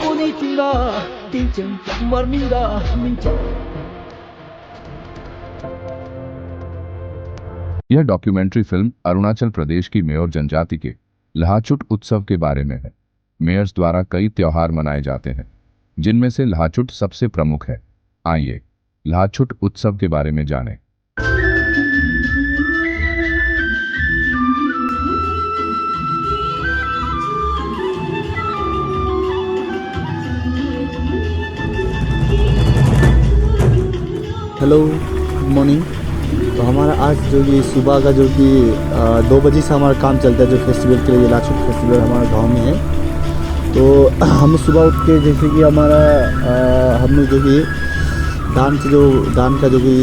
bonita, tinchen, marminda, mincha. यह documentary film Arunachal Pradesh की mayor जनजाति के लहाचुट उत्सव के बारे में है। मेयर्स द्वारा कई त्योहार मनाए जाते हैं, जिनमें से लहाचुट सबसे प्रमुख है। आइए लहाचुट उत्सव के बारे में जानें। Hello, good morning. तो हमारा आज जो कि सुबह का जो कि 2 बजे से हमारा काम चलता है, जो फेस्टिवल के लिए लाचुट फेस्टिवल हमारे गांव में है। तो हम सुबह उठ के जैसे कि हमारा हम लोग जो कि दान का जो कि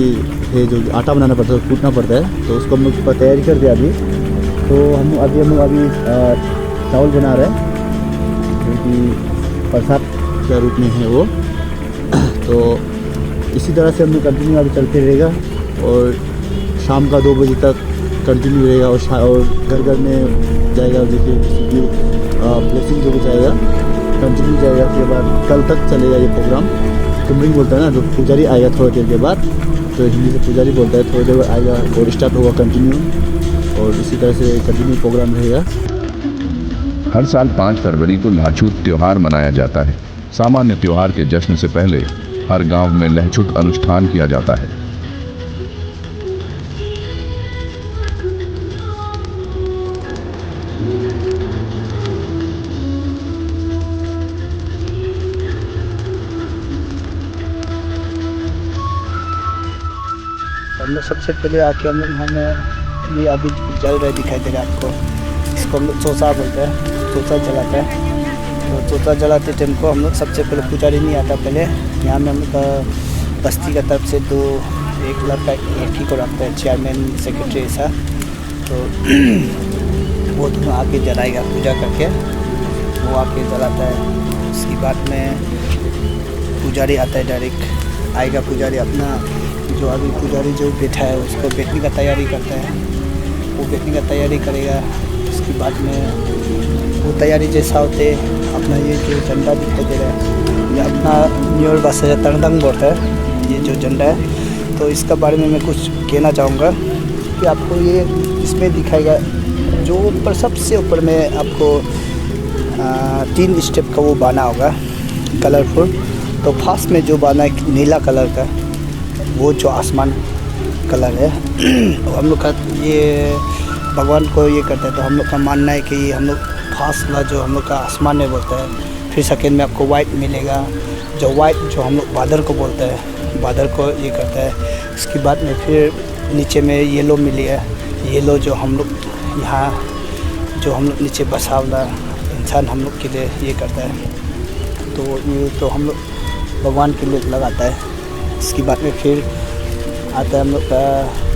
है, जो कि आटा बनाना पड़ता है, कूटना पड़ता है, तो उसको हम लोग तैयारी कर दिया अभी। तो हम लोग अभी चावल बना रहे हैं, जो कि प्रसाद के रूप में है वो। तो इसी तरह से हम लोग कंटिन्यू अभी चलते रहेगा और शाम का 2 बजे तक कंटिन्यू रहेगा। और घर घर में जाएगा, देखिए कि ब्लेसिंग जो भी जाएगा, कंटिन्यू जाएगा। उसके बाद कल तक चलेगा ये प्रोग्राम। कुमरिंग बोलता है ना, जो पुजारी आएगा थोड़ी देर के बाद, तो हिंदी से पुजारी बोलता है, थोड़ी देर बाद आएगा और स्टार्ट होगा कंटिन्यू। और इसी तरह से कंटिन्यू प्रोग्राम रहेगा। हर साल 5 फरवरी को लहाचुट त्योहार मनाया जाता है। सामान्य त्योहार के जश्न से पहले हर गांव में लहचुट अनुष्ठान किया जाता है। हम लोग सबसे पहले आके हम लोग हमें ये अभी जल रहा दिखाई दे रहा है आपको। इसको हम लोग चौसा बोलते हैं, चौसा जलाते हैं। तो चौसा जलाते टाइम को हम लोग सबसे पहले पुजारी नहीं आता, पहले यहाँ में हम लोग का बस्ती का तरफ से एक लड़का एक लड़की को रखता है, चेयरमैन सेक्रेटरी ऐसा। तो वो दोनों आके जलाएगा पूजा करके, वो आके जलाता है। उसके बाद में पुजारी आता है, डायरेक्ट आएगा पुजारी अपना, जो अभी पुजारी जो बैठा है उसको बैठने का तैयारी करता है, वो बैठने का तैयारी करेगा। उसके बाद में वो तैयारी जैसा होते अपना ये जो झंडा दिखाई दे रहा है, ये अपना न्यूर बस है, तरदंग बोलता है ये जो झंडा है। तो इसका बारे में मैं कुछ कहना चाहूँगा कि आपको ये इसमें दिखाएगा, जो ऊपर सबसे ऊपर में आपको 3 स्टेप का वो बना होगा कलरफुल। तो फार्स्ट में जो बना है नीला कलर का, वो जो आसमान कलर है। हम लोग का ये भगवान को ये करते हैं, तो हम लोग का मानना है कि हम लोग फार्स्ट वाला जो हम लोग का आसमान में बोलते हैं। फिर सेकेंड में आपको वाइट मिलेगा, जो वाइट जो हम लोग बादल को बोलते हैं, बादल को ये करता है। उसके बाद में फिर नीचे में येलो मिली है, येलो जो हम लोग यहाँ जो हम लोग नीचे बसा वाला इंसान हम लोग के लिए ये करता है। तो ये तो हम लोग भगवान के लिए लगाता है। इसके बाद में फिर आता है हम लोग का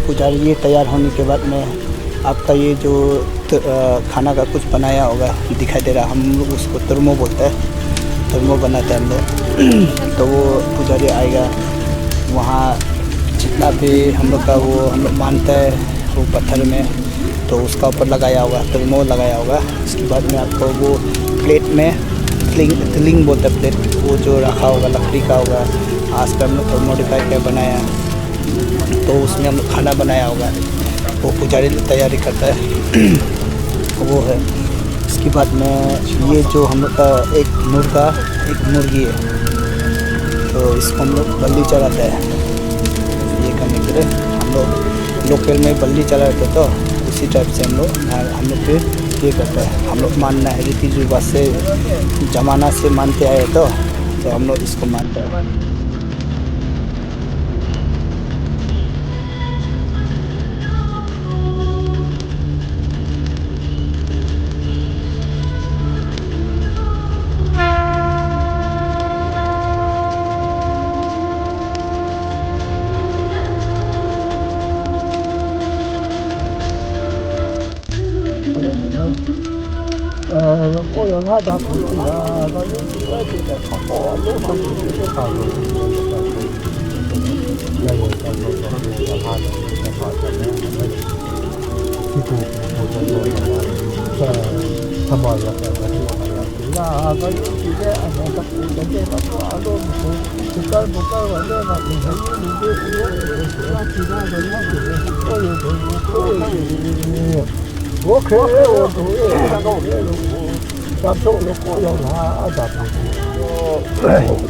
पुजारी। ये तैयार होने के बाद में आपका ये जो खाना का कुछ बनाया होगा दिखाई दे रहा, हम लोग उसको तुरमो बोलते हैं, तुरमो बनाते हैं हम लोग। तो वो पुजारी आएगा, वहाँ जितना भी हम लोग का वो हम लोग मानता है वो पत्थर में, तो उसका ऊपर लगाया होगा, तुरमो लगाया होगा। उसके बाद में आपको वो प्लेट में तिलिंग बोलते हैं, प्लेट वो जो रखा होगा लकड़ी का होगा, आज पर हम लोग को मॉडिफाई कर बनाया, तो उसमें हम लोग खाना बनाया होगा, वो पुजारी तैयारी करता है। वो है। इसके बाद में ये जो हम लोग का एक मुर्गा एक मुर्गी है, तो इसको हम लोग बल्ली चढ़ाते हैं। ये करने के लिए हम लोग लोकल में बल्ली चढ़ाते, तो उसी टाइप से हम लोग फिर ये करते हैं। हम लोग मानना है रीति रिवाज से, ज़माना से मानते आए, तो हम लोग इसको मानते हैं।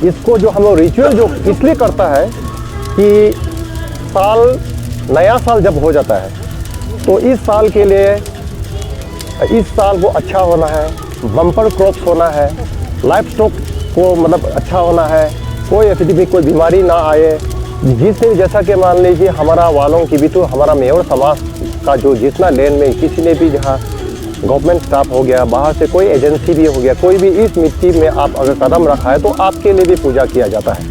इसको जो हम लोग रिचुअल जो इसलिए करता है कि साल नया साल जब हो जाता है तो इस साल के लिए इस साल को अच्छा होना है, बम्पर क्रॉप्स होना है, लाइफ स्टॉक को मतलब अच्छा होना है, कोई एपिडेमिक कोई बीमारी ना आए। जिससे जैसा कि मान लीजिए हमारा वालों की भी तो हमारा मेयर समाज का जो जितना लैंड में किसी ने भी जहाँ गवर्नमेंट स्टाफ हो गया, बाहर से कोई एजेंसी भी हो गया, कोई भी इस मिट्टी में आप अगर कदम रखा है तो आपके लिए भी पूजा किया जाता है।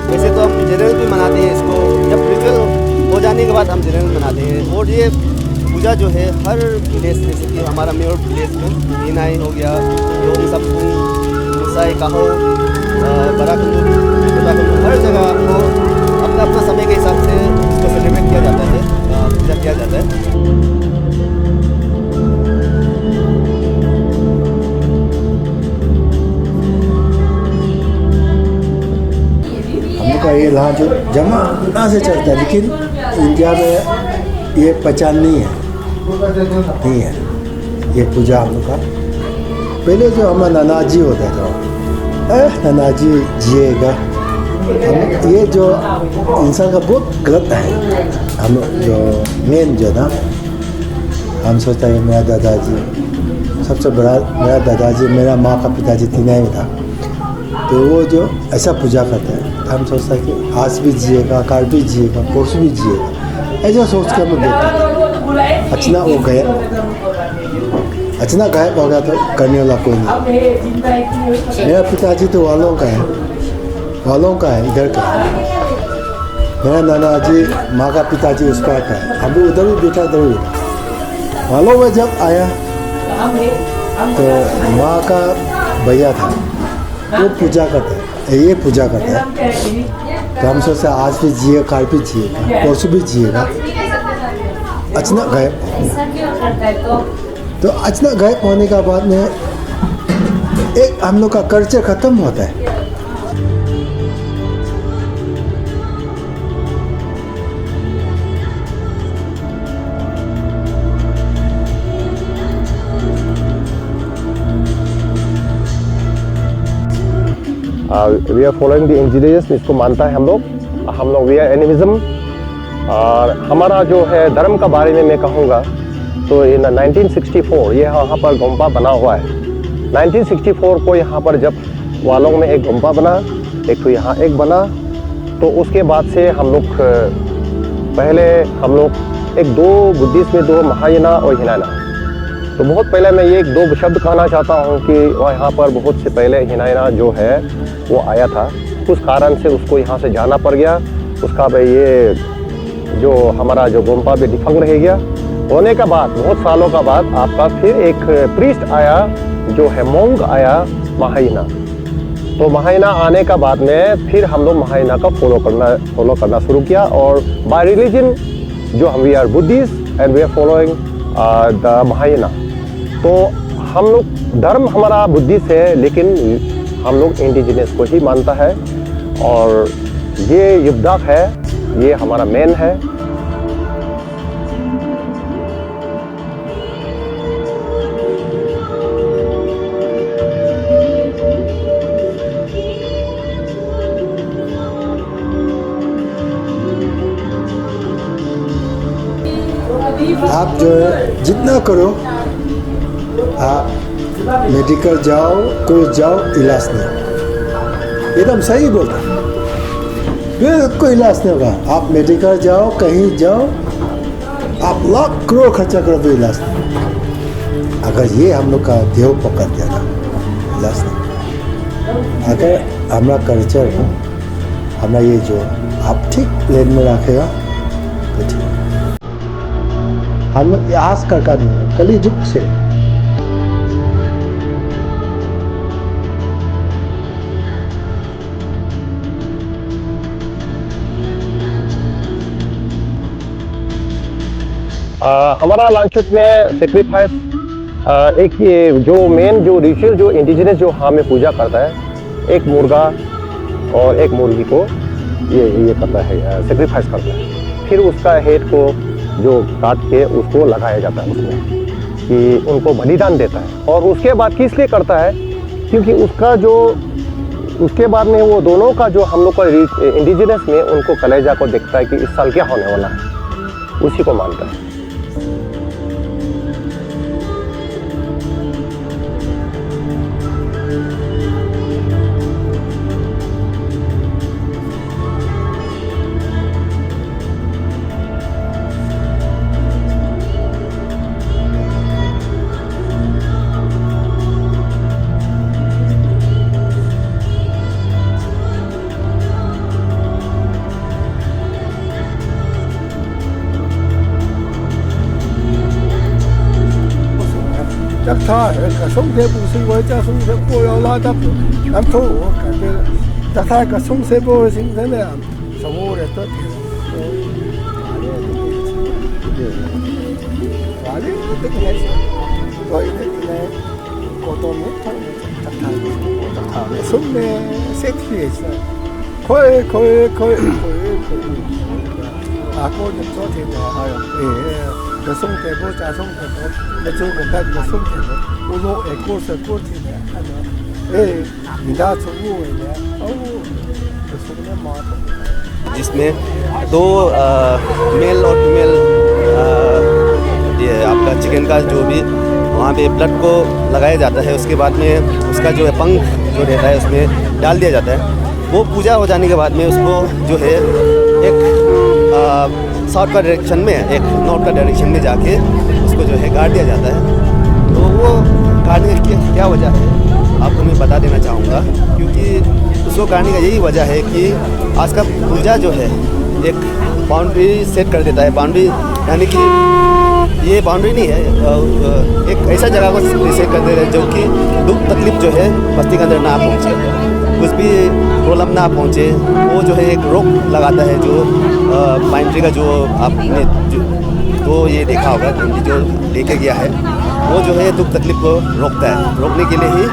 वैसे तो हम जनरल भी मनाते हैं इसको, जब रिचुअल हो जाने के बाद हम जनरल मनाते हैं। और ये पूजा जो है हर विलेज, जैसे कि हमारा मेयर विलेज में हीनाई हो गया, लोग सब मुसाई कहो बराकुंडू हर जगह आपको अपना अपना समय के हिसाब से इसको सेलिब्रेट किया जाता है, पूजा किया जाता है। हम लोग का ये यहाँ जो जमाना से चलता है, लेकिन इंडिया में ये पहचान नहीं है ये पूजा हम लोग का। पहले जो हमारा नानाजी होता था, नानाजी जिएगा, ये जो इंसान का बहुत गलत है। हम जो मेन जो ना, हम सोचता है मेरा दादाजी सबसे बड़ा, मेरा दादाजी मेरा माँ का पिताजी तीनों में था, तो वो जो ऐसा पूजा करते हैं हम सोचता है कि आज भी जिएगा, कल भी जिएगा, परसों भी जिएगा, ऐसा सोच के हम देखते थे। अचानक वो गया, अचानक गायब हो गया तो करने वाला कोई नहीं। मेरा पिताजी तो वालों का है, इधर का है। मेरा नाना जी माँ का पिताजी उसका है, हम भी उधर भी बैठा, इधर भी बैठा। वालों में जब आया तो माँ का भैया था, वो पूजा करता है, ये पूजा करता है। तो हम सोचते आज भी जिए, कल भी जिएगा, परसों भी जिएगा। अचानक गायब, तो अचानक गायब होने का बाद में एक हम लोग का कल्चर खत्म होता है। We are following the indigenous, इसको मानता है हम लोग वी आर एनिमिज्म। और हमारा जो है धर्म का बारे में मैं कहूँगा तो इन 1964 ये यहाँ पर गोम्पा बना हुआ है। 1964 को यहाँ पर जब वालों में एक गोम्पा बना, एक तो यहाँ एक बना, तो उसके बाद से हम लोग पहले हम लोग एक दो बुद्धिस्ट में दो महायाना और हिनाना। तो बहुत पहले मैं ये एक दो शब्द कहना चाहता हूँ कि यहाँ पर बहुत से पहले हिनाना जो है वो आया था, उस कारण से उसको यहाँ से जाना पड़ गया। उसका भाई ये जो हमारा जो गोम्पा भी डिफंग रह गया। होने का बाद बहुत सालों का बाद आपका फिर एक प्रीस्ट आया जो है मोंग आया महायाना। तो महायाना आने का बाद में फिर हम लोग महायाना का फॉलो करना शुरू किया। और बाय रिलीजन जो हम we are Buddhist and we are following the Mahayana. तो हम लोग धर्म हमारा बुद्धिस्ट है, लेकिन हम लोग इंडिजिनियस को ही मानता है। और ये युद्धाक है, ये हमारा मेन है। आप जो है जितना करो, आप मेडिकल जाओ, कोई जाओ, इलाज नहीं, एकदम सही बोलता, बिल्कुल इलाज नहीं होगा। आप मेडिकल जाओ, कहीं जाओ, आप लाख करोड़ खर्चा करो तो इलाज नहीं। अगर ये हम लोग का देव पकड़ दिया था, इलाज नहीं। अगर हमारा कल्चर हो, हमारा ये जो आप ठीक लेन में रखेगा तो ठीक। हम लोग आज का नहीं, कली युग से हमारा लांचुट में सेक्रीफाइस एक ये जो मेन जो रिचुअल जो इंडिजिनस जो हमें पूजा करता है, एक मुर्गा और एक मुर्गी को ये करता है, सेक्रीफाइस करता है। फिर उसका हेड को जो काट के उसको लगाया जाता है उसमें, कि उनको बलिदान देता है। और उसके बाद किस लिए करता है, क्योंकि उसके बाद में वो दोनों का जो हम लोग का इंडिजिनस में उनको कलेजा को देखता है कि इस साल क्या होने वाला है, उसी को मानता है। chắc tha cả sông thế bù sinh với cha sông thế bù yêu la đắp làm thô cả cái chắc tha cả sông thế bù sinh thế này sống ô để tốt và đấy tức là rồi này cô tôi muốn thôi chắc tha này sông này sẽ thiệt khơi à cô nhận cho thì là cái sông thế bù cha sông thế bù cái chỗ cái đất cái sông thế bù ô lô cô sẽ cô thì là người ta sống ô này cái sông này mà जिसमें दो mail और female ये आपका chicken का जो भी वहाँ पे ब्लड को लगाया जाता है, उसके बाद में उसका जो है पंख जो रहता है उसमें डाल दिया जाता है। वो पूजा हो जाने के बाद में उसको जो है एक साउथ का डायरेक्शन में एक नॉर्थ का डायरेक्शन में जाके उसको जो है गाड़ दिया जाता है। तो वो गाड़ने की क्या वजह है आपको मैं बता देना चाहूँगा, क्योंकि उसको गाड़ने का यही वजह है कि आज का पूजा जो है एक बाउंड्री सेट कर देता है। बाउंड्री यानी कि ये बाउंड्री नहीं है, एक ऐसा जगह को सेट कर देता है जो कि दुख तकलीफ जो है बस्ती के अंदर ना पहुँचे, कुछ भी प्रॉब्लम ना पहुँचे। वो जो है एक रोक लगाता है, जो पाइन ट्री का जो आपने तो ये देखा होगा जो लेके गया है, वो जो है दुख तकलीफ को रोकता है। रोकने के लिए ही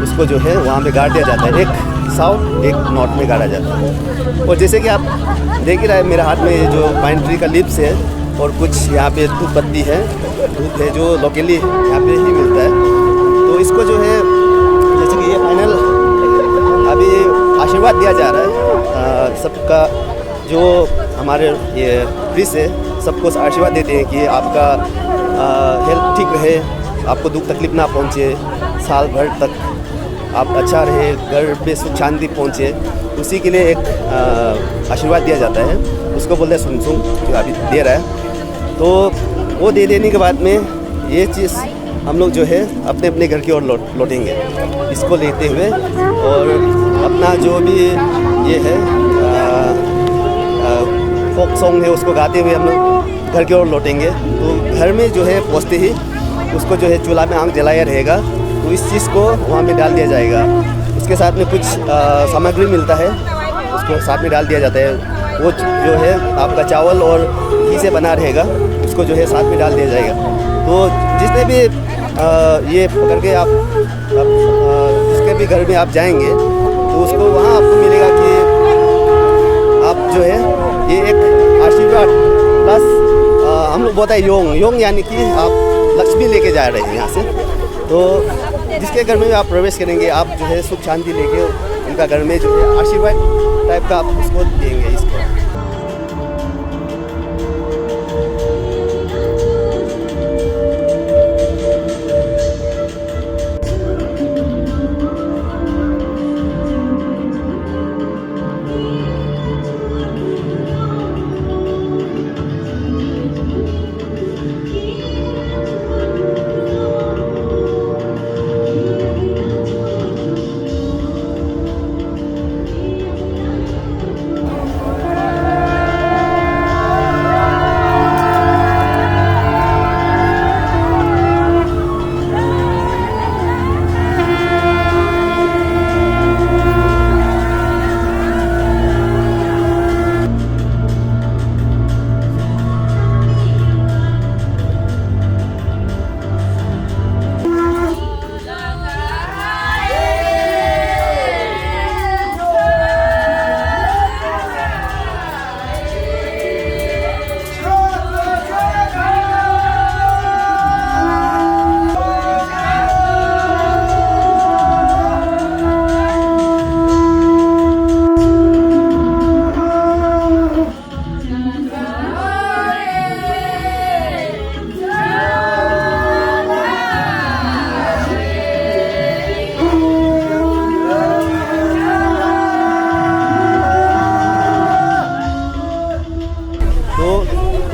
उसको जो है वहाँ पे गाड़ दिया जाता है, एक साउथ एक नॉर्थ में गाड़ा जाता है। और जैसे कि आप देख ही रहे हैं मेरे हाथ में जो पाइन ट्री का लीव्स है और कुछ यहाँ पे धूप पत्ती है, धूप है जो लोकली यहाँ पे ही मिलता है। तो इसको जो है जैसे कि ये फाइनल अभी आशीर्वाद दिया जा रहा है सबका, जो हमारे ये प्रीस्ट है सबको आशीर्वाद देते हैं कि आपका हेल्थ ठीक रहे, आपको दुख तकलीफ ना पहुँचे, साल भर तक आप अच्छा रहे, घर पे सुख शांति पहुँचे, उसी के लिए एक आशीर्वाद दिया जाता है। उसको बोलते हैं सुनसुम, जो अभी दे रहा है। तो वो दे देने के बाद में ये चीज़ हम लोग जो है अपने अपने घर की ओर लौटेंगे इसको लेते हुए, और अपना जो भी ये है फोक सॉन्ग है उसको गाते हुए हम लोग घर की ओर लौटेंगे। तो घर में जो है पहुँचते ही उसको जो है चूल्हा में आग जलाया रहेगा, तो इस चीज़ को वहाँ पे डाल दिया जाएगा। उसके साथ में कुछ सामग्री मिलता है, उसको साथ में डाल दिया जाता है। वो जो है आपका चावल और घी से बना रहेगा, उसको जो है साथ में डाल दिया जाएगा। तो जिसने भी ये पकड़ के आप जिसके भी घर में आप जाएंगे तो उसको वहाँ आपको मिलेगा कि आप जो है ये एक आशीर्वाद प्लस हम लोग बोलते हैं योंग यानी कि आप लक्ष्मी लेके जा रहे हैं यहाँ से। तो जिसके घर में आप प्रवेश करेंगे आप जो है सुख शांति लेके उनका घर में जो है आशीर्वाद टाइप का आप उसको देंगे इसको।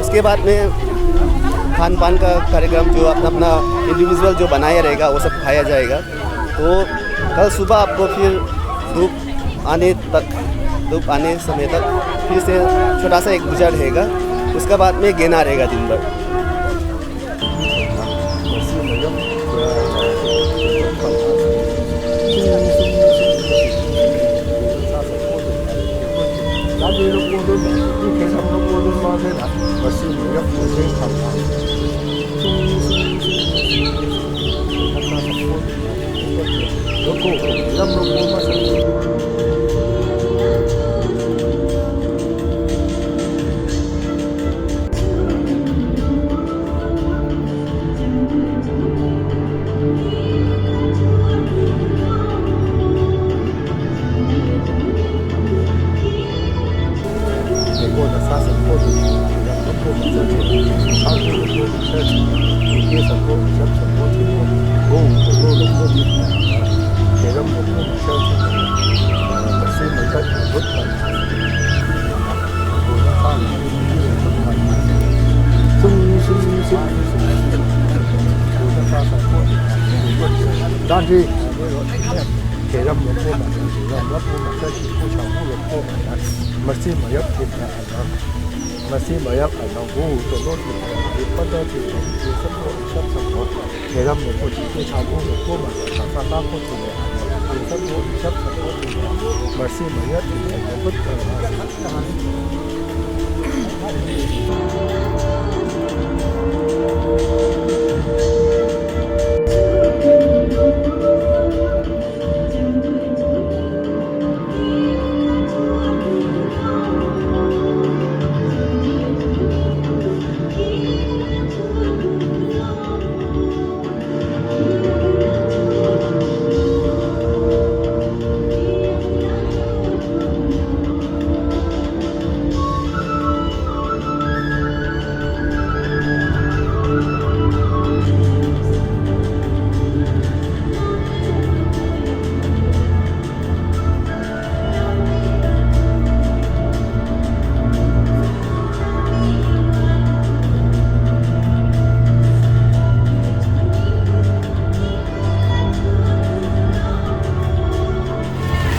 उसके बाद में खान पान का कार्यक्रम जो अपना अपना इंडिविजुअल जो बनाया रहेगा वो सब खाया जाएगा। तो कल सुबह आपको फिर धूप आने समय तक फिर से छोटा सा एक पूजा रहेगा। उसके बाद में गेना रहेगा दिन भर।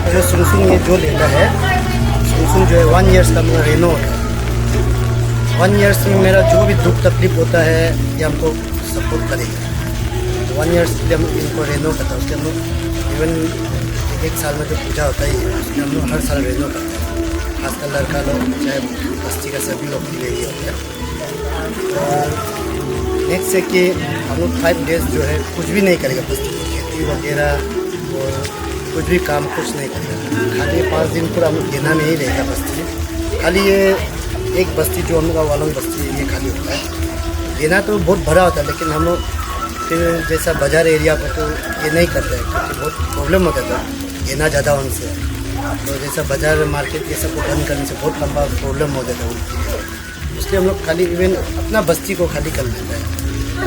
जो सुनसुन ये जो लेता है, सुनसुन जो है 1 ईयर्स का मेरा रेनो है। 1 ईयर्स में मेरा जो भी दुख तकलीफ होता है ये हमको सपोर्ट करेगा। 1 ईयर्स के लिए हम इनको रेनो करता है। उसके हम लोग इवन एक साल में जो पूजा होता है उसमें हम लोग हर साल रेनो करते हैं। खासकर लड़का लोग चाहे बस्ती का सभी लोग के लिए ही होता है। और नेक्स्ट है कि हम लोग 5 डेज जो है कुछ भी नहीं करेगा, बस्ती की खेती वगैरह और कुछ भी काम कुछ नहीं करेगा। खाली 5 दिन पूरा हम लोग गेना में ही रहेगा बस्ती में। खाली ये एक बस्ती जो हम लोग का वालों बस्ती ये खाली होता है। गेना तो बहुत बड़ा होता है, लेकिन हम लोग फिर जैसा बाज़ार एरिया पर तो ये नहीं करते हैं क्योंकि बहुत प्रॉब्लम होता था गेना ज़्यादा उनसे। तो जैसा बाज़ार मार्केट ये सब को बंद करने से बहुत लंबा प्रॉब्लम हो जाता है उनके लिए। इसलिए हम लोग खाली इवन अपना बस्ती को खाली कर लेते हैं,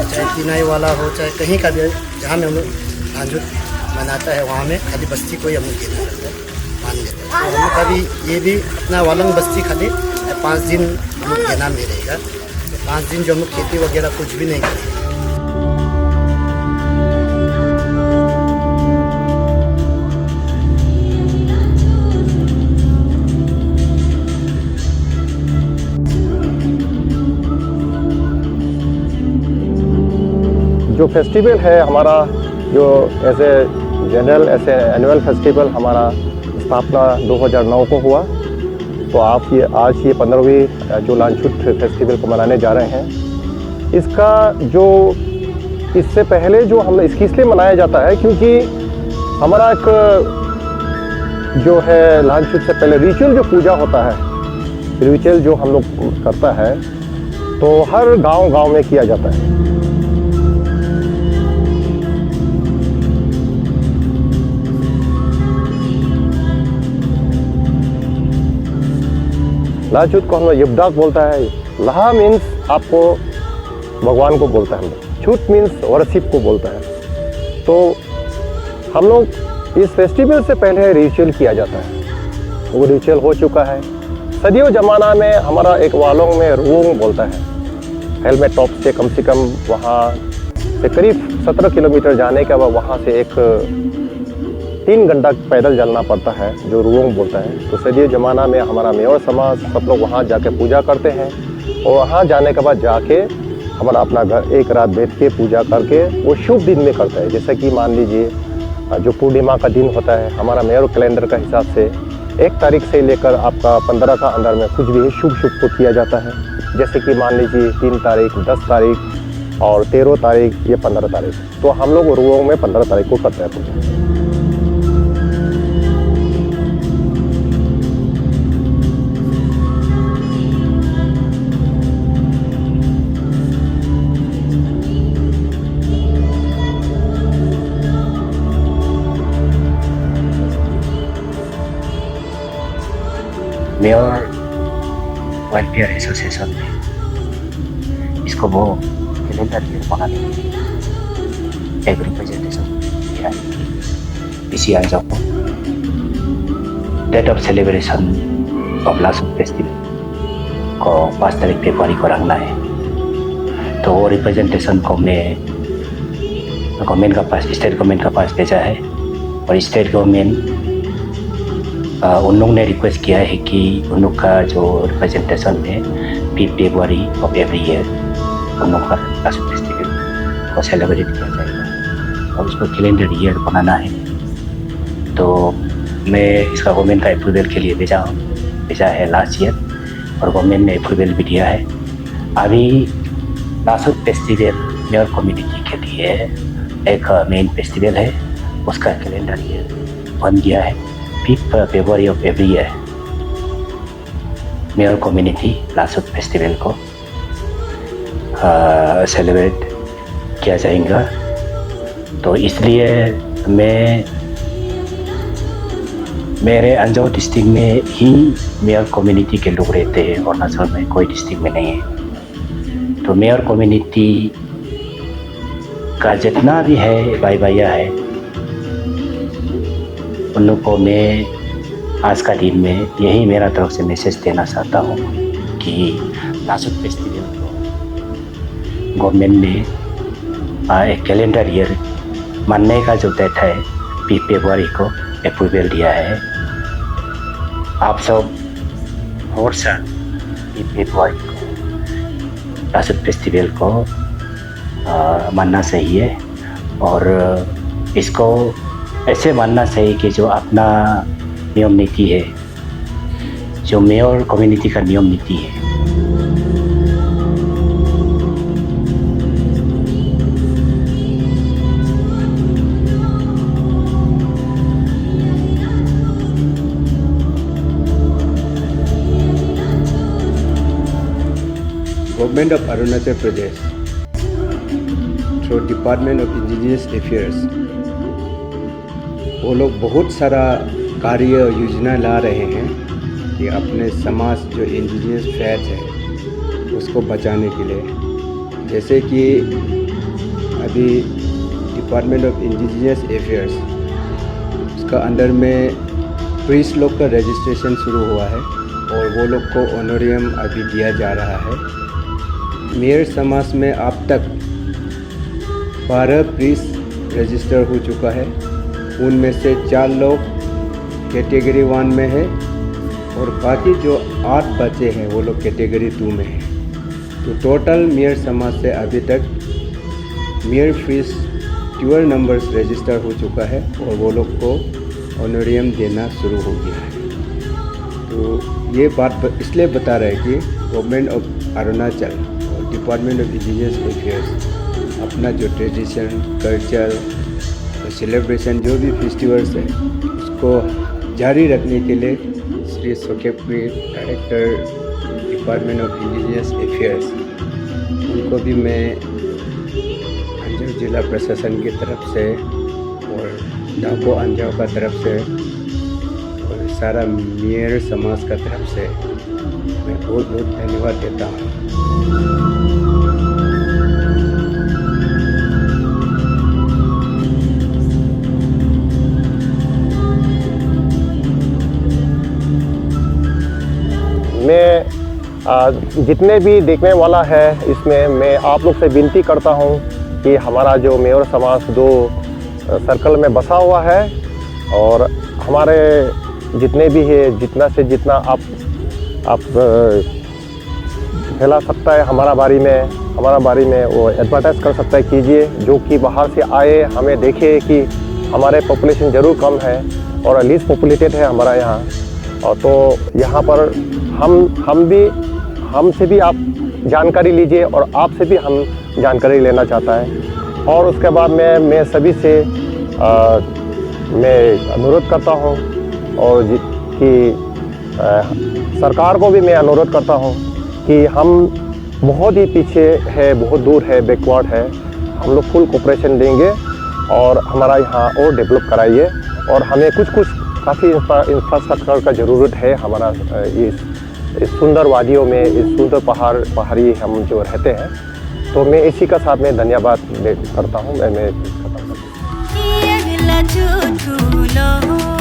चाहे किनाई वाला हो चाहे कहीं का भी, जहाँ में हम लोग भांजुट मनाता है वहाँ में खाली बस्ती को ही हम लोग गेना रहता है, मान लेते हैं। तो हम लोग कभी ये भी अपना वालंग बस्ती खाली 5 दिन हम लोग गेना में रहेगा। तो 5 दिन जो हम लोग खेती वगैरह कुछ भी नहीं करेंगे। जो फेस्टिवल है हमारा, जो ऐसे जनरल ऐसे एनुअल फेस्टिवल हमारा स्थापना 2009 को हुआ। तो आप ये आज ये 15वीं जो लांछुट फेस्टिवल को मनाने जा रहे हैं। इसका जो इससे पहले जो हम इसकी इसलिए मनाया जाता है क्योंकि हमारा एक जो है लांछुट से पहले रिचुअल जो पूजा होता है, रिचुअल जो हम लोग करता है तो हर गांव में किया जाता है। लांछुट को हम लोग युबदाक बोलता है। लहा मीन्स आपको भगवान को बोलता है, हम लोग छुट मीन्स वर्शिप को बोलता है। तो हम लोग इस फेस्टिवल से पहले रिचुअल किया जाता है, वो रिचुअल हो चुका है। सदियों ज़माना में हमारा एक वालों में रुओंग बोलता है, हेलमेट टॉप से कम वहाँ से करीब 17 किलोमीटर जाने के बाद वहाँ से एक 3 घंटा पैदल चलना पड़ता है, जो रुओंग बोलता है। तो सदियों ज़माना में हमारा मेयर समाज सब लोग वहाँ जाके पूजा करते हैं, और वहाँ जाने के बाद जाके हमारा अपना घर एक रात बैठ के पूजा करके वो शुभ दिन में करता है। जैसे कि मान लीजिए जो पूर्णिमा का दिन होता है, हमारा मेयर कैलेंडर का हिसाब से 1 तारीख से लेकर आपका 15 का अंदर में कुछ भी शुभ को किया जाता है। जैसे कि मान लीजिए 3 तारीख, 10 तारीख और 13 तारीख, ये 15 तारीख। तो हम लोग रुओंग में 15 तारीख को करते हैं पूजा। मेयर वेलफेयर एसोसिएशन ने इसको वो कैलेंडर ईयर बनाने के लिए एक रिप्रेजेंटेशन दिया है। इसी अंजाम को डेट ऑफ सेलिब्रेशन ऑफ लासुट फेस्टिवल को 5 तारीख फरवरी को रखना है। तो वो रिप्रेजेंटेशन को मैं गवर्नमेंट का पास, स्टेट गवर्नमेंट का पास भेजा है, और स्टेट गवर्नमेंट उन लोगों ने रिक्वेस्ट किया है कि उन लोग का जो रिप्रेजेंटेशन है 5 फरवरी ऑफ एवरी ईयर उन लोग का लासुट फेस्टिवल को सेलिब्रेट किया जाएगा, और उसको कैलेंडर ईयर बनाना है। तो मैं इसका गवर्नमेंट का अप्रूवल के लिए भेजा है लास्ट ईयर, और गवर्नमेंट ने अप्रूवल भी दिया है। अभी लासुट फेस्टिवल मेयर कम्युनिटी के लिए एक मेन फेस्टिवल है, उसका कैलेंडर ईयर बन गया है। 5 फरवरी ऑफ एवरी ईयर मेयर कम्युनिटी लासुट फेस्टिवल को सेलिब्रेट किया जाएगा। तो इसलिए मैं मेरे अंजाव डिस्ट्रिक्ट में ही मेयर कम्युनिटी के लोग रहते हैं, अरुणाचल में कोई डिस्ट्रिक्ट में नहीं है। तो मेयर कम्युनिटी का जितना भी है भाई भैया है, उन लोग को मैं आज का दिन में यही मेरा तरफ से मैसेज देना चाहता हूँ कि लासुट फेस्टिवल को गवर्नमेंट ने एक कैलेंडर ईयर मानने का जो डेट है 5 फरवरी को अप्रूवल दिया है। आप सब और साल 5 फरवरी को लासुट फेस्टिवल को मानना सही है, और इसको ऐसे मानना चाहिए कि जो अपना नियम नीति है, जो मेयर कम्युनिटी का नियम नीति है, government of Arunachal Pradesh through department of indigenous affairs वो लोग बहुत सारा कार्य योजना ला रहे हैं कि अपने समाज जो इंडिजिनियस फैट है उसको बचाने के लिए। जैसे कि अभी डिपार्टमेंट ऑफ इंडिजिनियस अफेयर्स उसका अंडर में प्रीस्ट लोग का रजिस्ट्रेशन शुरू हुआ है, और वो लोग को ऑनोरियम अभी दिया जा रहा है। मेयर समाज में अब तक 12 प्रीस्ट रजिस्टर हो चुका है, उनमें से 4 लोग कैटेगरी 1 में है, और बाकी जो 8 बचे हैं वो लोग कैटेगरी 2 में हैं। तो टोटल मेयर समाज से अभी तक मेयर फीस 12 नंबर्स रजिस्टर हो चुका है, और वो लोग को ऑनोरियम देना शुरू हो गया है। तो ये बात इसलिए बता रहे हैं कि गवर्नमेंट ऑफ अरुणाचल और डिपार्टमेंट ऑफ इंडिजिनियस अफेयर्स अपना जो ट्रेडिशन, कल्चर, सेलिब्रेशन, जो भी फेस्टिवल्स है उसको जारी रखने के लिए श्री सोकेप्री director department of indigenous affairs, उनको भी मैं अंजाव जिला प्रशासन की तरफ से और डाको अंजाव का तरफ से और सारा मेयर समाज का तरफ से मैं बहुत बहुत धन्यवाद देता हूँ। जितने भी देखने वाला है इसमें मैं आप लोग से विनती करता हूँ कि हमारा जो मेयर समाज 2 सर्कल में बसा हुआ है और हमारे जितने भी है जितना से जितना आप फैला सकता है हमारा बारे में वो एडवर्टाइज कर सकता है कीजिए, जो कि बाहर से आए हमें देखे कि हमारे पॉपुलेशन ज़रूर कम है और लीस्ट पॉपुलेटेड है हमारा यहाँ। और तो यहाँ पर हमसे भी आप जानकारी लीजिए और आपसे भी हम जानकारी लेना चाहता है। और उसके बाद मैं सभी से मैं अनुरोध करता हूँ और कि सरकार को भी मैं अनुरोध करता हूँ कि हम बहुत ही पीछे है, बहुत दूर है, बैकवर्ड है, हम लोग फुल कोऑपरेशन देंगे और हमारा यहाँ और डेवलप कराइए। और हमें कुछ काफ़ी इंफ्रास्ट्रक्चर का ज़रूरत है हमारा इस सुंदर वादियों में, इस सुंदर पहाड़ी हम जो रहते हैं। तो मैं इसी का साथ में धन्यवाद करता हूँ। मैं खत्म करता हूँ।